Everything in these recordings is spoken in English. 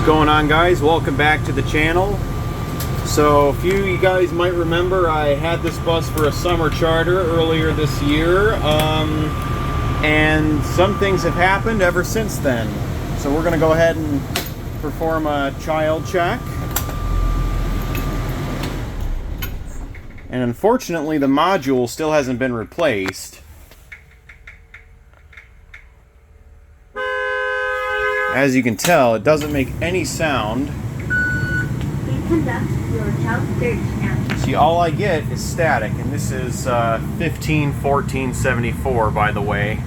Going on, guys? Welcome back to the channel. So a few of you guys might remember I had this bus for a summer charter earlier this year, and some things have happened ever since then. So we're going to go ahead and perform a child check. And unfortunately the module still hasn't been replaced. As you can tell, it doesn't make any sound. Please conduct your child search now. See, all I get is static, and this is 151474, by the way.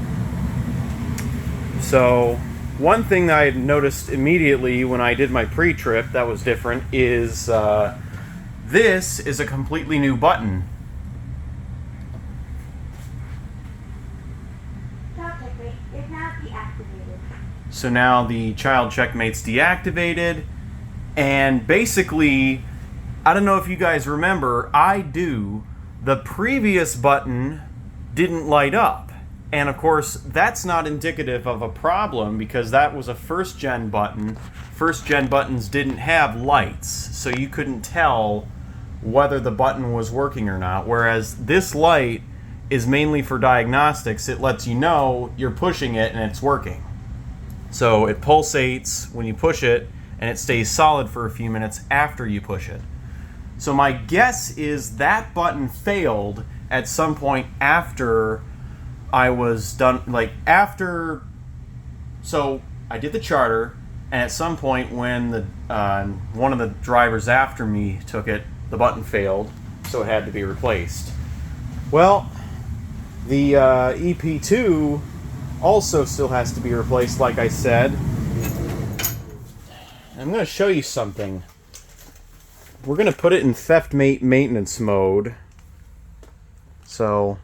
So, one thing that I noticed immediately when I did my pre-trip that was different is this is a completely new button. Checkmate is now deactivated. So now the child checkmate's deactivated, and basically, I don't know if you guys remember, I do, the previous button didn't light up. And of course, that's not indicative of a problem because that was a first gen button. First gen buttons didn't have lights, so you couldn't tell whether the button was working or not. Whereas this light is mainly for diagnostics. It lets you know you're pushing it and it's working. So it pulsates when you push it, and it stays solid for a few minutes after you push it. So my guess is that button failed at some point after I was done, so I did the charter, and at some point when the one of the drivers after me took it, the button failed, so it had to be replaced. Well, the EP2 also still has to be replaced, like I said. I'm going to show you something. We're going to put it in Checkmate maintenance mode. So,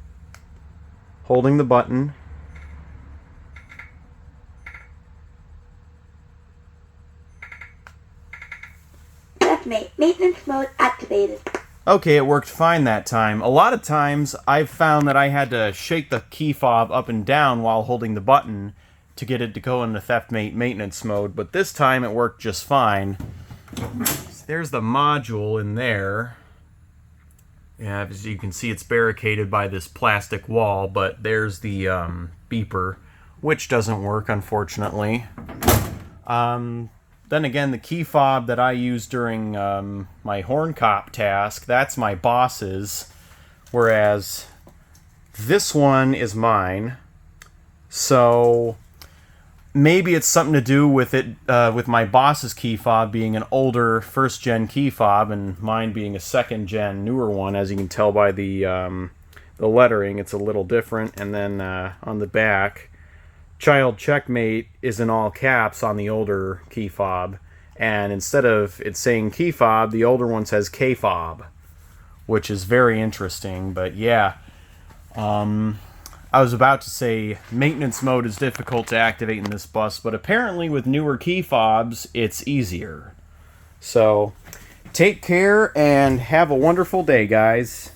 holding the button. Checkmate maintenance mode activated. Okay, it worked fine that time. A lot of times, I've found that I had to shake the key fob up and down while holding the button to get it to go into Checkmate maintenance mode, but this time it worked just fine. There's the module in there. Yeah, as you can see, it's barricaded by this plastic wall, but there's the beeper, which doesn't work, unfortunately. Then again, the key fob that I use during my horn cop task, that's my boss's, whereas this one is mine. So maybe it's something to do with it, with my boss's key fob being an older first-gen key fob and mine being a second-gen newer one. As you can tell by the lettering, it's a little different. And then on the back, Child Checkmate is in all caps on the older key fob, and instead of it saying key fob, the older one says K fob, which is very interesting. But yeah, I was about to say maintenance mode is difficult to activate in this bus, but apparently with newer key fobs it's easier. So take care and have a wonderful day, guys.